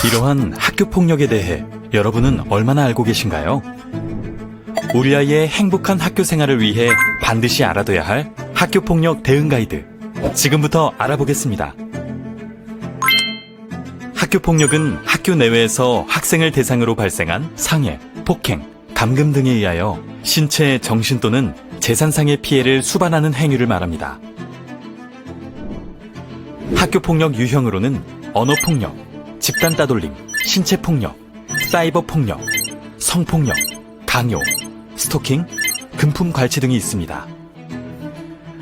이러한 학교폭력에 대해 여러분은 얼마나 알고 계신가요? 우리 아이의 행복한 학교 생활을 위해 반드시 알아둬야 할 학교폭력 대응 가이드, 지금부터 알아보겠습니다. 학교폭력은 학교 내외에서 학생을 대상으로 발생한 상해, 폭행, 감금 등에 의하여 신체, 정신 또는 재산상의 피해를 수반하는 행위를 말합니다. 학교폭력 유형으로는 언어폭력, 집단 따돌림, 신체폭력, 사이버폭력, 성폭력, 강요, 스토킹, 금품 갈취 등이 있습니다.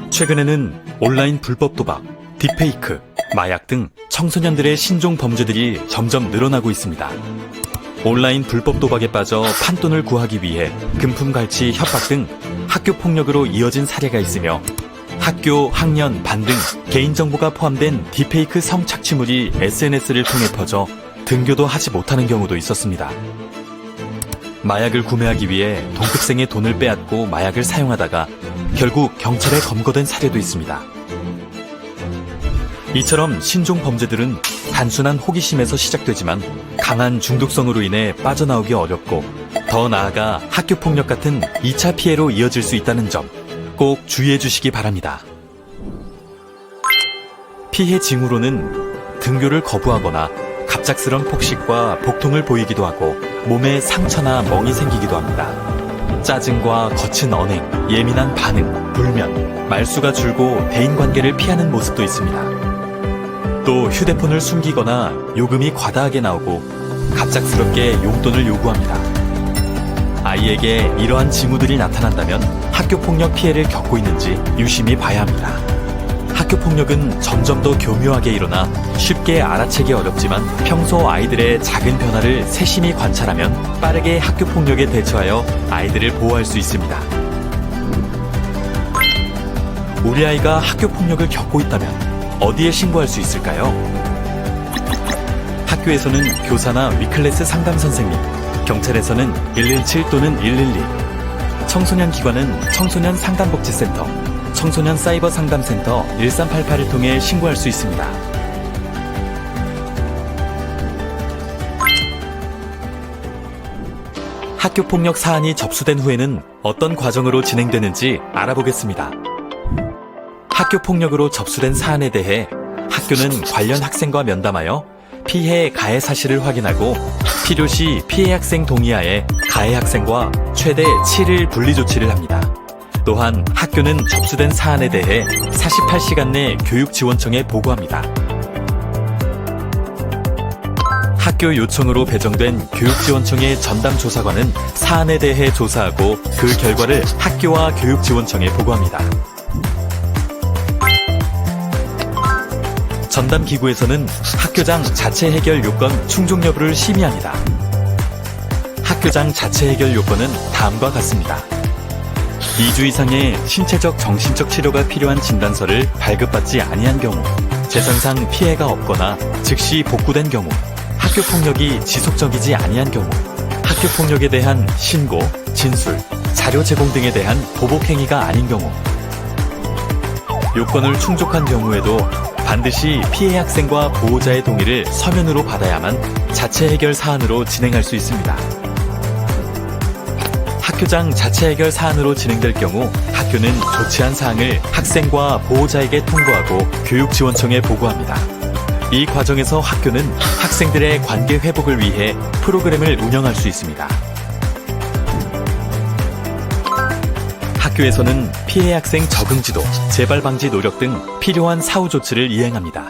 최근에는 온라인 불법 도박, 딥페이크, 마약 등 청소년들의 신종 범죄들이 점점 늘어나고 있습니다. 온라인 불법 도박에 빠져 판돈을 구하기 위해 금품 갈취, 협박 등 학교 폭력으로 이어진 사례가 있으며 학교, 학년, 반 등 개인정보가 포함된 딥페이크 성착취물이 SNS를 통해 퍼져 등교도 하지 못하는 경우도 있었습니다. 마약을 구매하기 위해 동급생의 돈을 빼앗고 마약을 사용하다가 결국 경찰에 검거된 사례도 있습니다. 이처럼 신종 범죄들은 단순한 호기심에서 시작되지만 강한 중독성으로 인해 빠져나오기 어렵고 더 나아가 학교폭력 같은 2차 피해로 이어질 수 있다는 점 꼭 주의해 주시기 바랍니다. 피해 징후로는 등교를 거부하거나 갑작스런 폭식과 복통을 보이기도 하고 몸에 상처나 멍이 생기기도 합니다. 짜증과 거친 언행, 예민한 반응, 불면, 말수가 줄고 대인관계를 피하는 모습도 있습니다. 또 휴대폰을 숨기거나 요금이 과다하게 나오고 갑작스럽게 용돈을 요구합니다. 아이에게 이러한 징후들이 나타난다면 학교폭력 피해를 겪고 있는지 유심히 봐야 합니다. 학교폭력은 점점 더 교묘하게 일어나 쉽게 알아채기 어렵지만 평소 아이들의 작은 변화를 세심히 관찰하면 빠르게 학교폭력에 대처하여 아이들을 보호할 수 있습니다. 우리 아이가 학교폭력을 겪고 있다면 어디에 신고할 수 있을까요? 학교에서는 교사나 위클래스 상담 선생님, 경찰에서는 117 또는 112, 청소년 기관은 청소년 상담복지센터, 청소년 사이버 상담센터 1388을 통해 신고할 수 있습니다. 학교폭력 사안이 접수된 후에는 어떤 과정으로 진행되는지 알아보겠습니다. 학교폭력으로 접수된 사안에 대해 학교는 관련 학생과 면담하여 피해 가해 사실을 확인하고 필요시 피해 학생 동의하에 가해 학생과 최대 7일 분리 조치를 합니다. 또한 학교는 접수된 사안에 대해 48시간 내 교육지원청에 보고합니다. 학교 요청으로 배정된 교육지원청의 전담조사관은 사안에 대해 조사하고 그 결과를 학교와 교육지원청에 보고합니다. 전담기구에서는 학교장 자체 해결 요건 충족 여부를 심의합니다. 학교장 자체 해결 요건은 다음과 같습니다. 2주 이상의 신체적, 정신적 치료가 필요한 진단서를 발급받지 아니한 경우, 재산상 피해가 없거나 즉시 복구된 경우, 학교폭력이 지속적이지 아니한 경우, 학교폭력에 대한 신고, 진술, 자료 제공 등에 대한 보복행위가 아닌 경우, 요건을 충족한 경우에도 반드시 피해 학생과 보호자의 동의를 서면으로 받아야만 자체 해결 사안으로 진행할 수 있습니다. 학교장 자체 해결 사안으로 진행될 경우 학교는 조치한 사항을 학생과 보호자에게 통보하고 교육지원청에 보고합니다. 이 과정에서 학교는 학생들의 관계 회복을 위해 프로그램을 운영할 수 있습니다. 학교에서는 피해 학생 적응 지도, 재발 방지 노력 등 필요한 사후 조치를 이행합니다.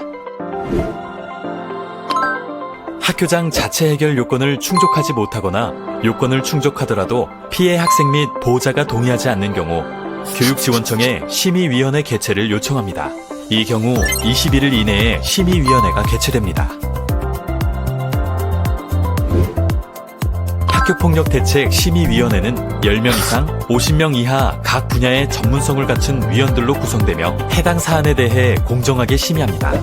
학교장 자체 해결 요건을 충족하지 못하거나 요건을 충족하더라도 피해 학생 및 보호자가 동의하지 않는 경우 교육지원청에 심의위원회 개최를 요청합니다. 이 경우 21일 이내에 심의위원회가 개최됩니다. 학교폭력 대책 심의위원회는 10명 이상, 50명 이하 각 분야의 전문성을 갖춘 위원들로 구성되며 해당 사안에 대해 공정하게 심의합니다.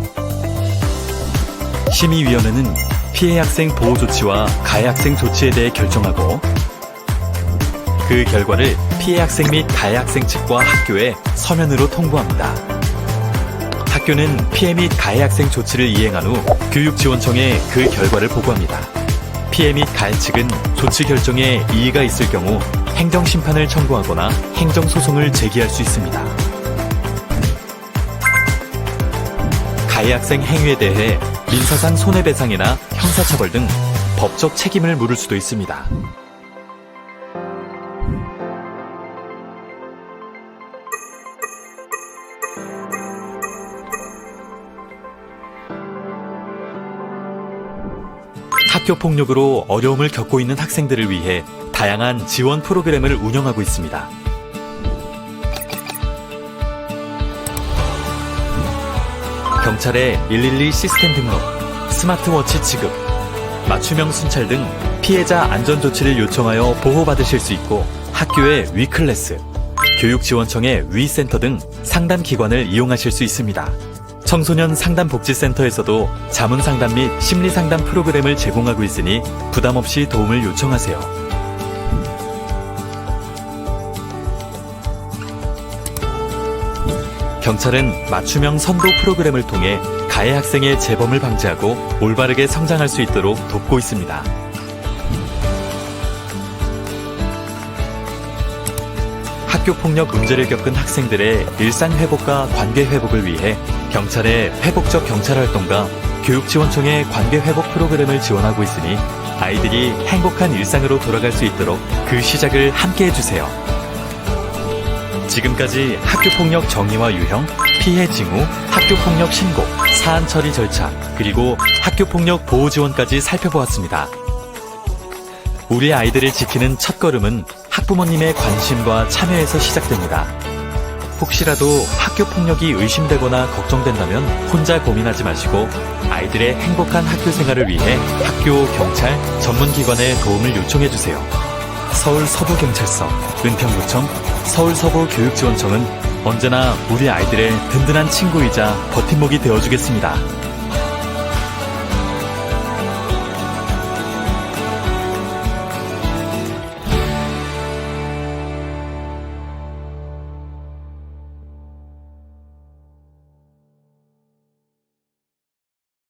심의위원회는 피해 학생 보호 조치와 가해 학생 조치에 대해 결정하고 그 결과를 피해 학생 및 가해 학생 측과 학교에 서면으로 통보합니다. 학교는 피해 및 가해 학생 조치를 이행한 후 교육지원청에 그 결과를 보고합니다. 피해 및 가해 측은 조치 결정에 이의가 있을 경우 행정심판을 청구하거나 행정소송을 제기할 수 있습니다. 가해 학생 행위에 대해 민사상 손해배상이나 형사처벌 등 법적 책임을 물을 수도 있습니다. 학교 폭력으로 어려움을 겪고 있는 학생들을 위해 다양한 지원 프로그램을 운영하고 있습니다. 경찰의 112 시스템 등록, 스마트워치 지급, 맞춤형 순찰 등 피해자 안전조치를 요청하여 보호받으실 수 있고 학교의 위클래스, 교육지원청의 위센터 등 상담기관을 이용하실 수 있습니다. 청소년 상담복지센터에서도 자문상담 및 심리상담 프로그램을 제공하고 있으니 부담 없이 도움을 요청하세요. 경찰은 맞춤형 선도 프로그램을 통해 가해 학생의 재범을 방지하고 올바르게 성장할 수 있도록 돕고 있습니다. 학교폭력 문제를 겪은 학생들의 일상회복과 관계회복을 위해 경찰의 회복적 경찰활동과 교육지원청의 관계회복 프로그램을 지원하고 있으니 아이들이 행복한 일상으로 돌아갈 수 있도록 그 시작을 함께 해주세요. 지금까지 학교폭력 정의와 유형, 피해 징후, 학교폭력 신고, 사안 처리 절차, 그리고 학교폭력 보호 지원까지 살펴보았습니다. 우리 아이들을 지키는 첫걸음은 학부모님의 관심과 참여에서 시작됩니다. 혹시라도 학교폭력이 의심되거나 걱정된다면 혼자 고민하지 마시고 아이들의 행복한 학교 생활을 위해 학교, 경찰, 전문기관에 도움을 요청해주세요. 서울서부경찰서, 은평구청, 서울서부교육지원청은 언제나 우리 아이들의 든든한 친구이자 버팀목이 되어주겠습니다.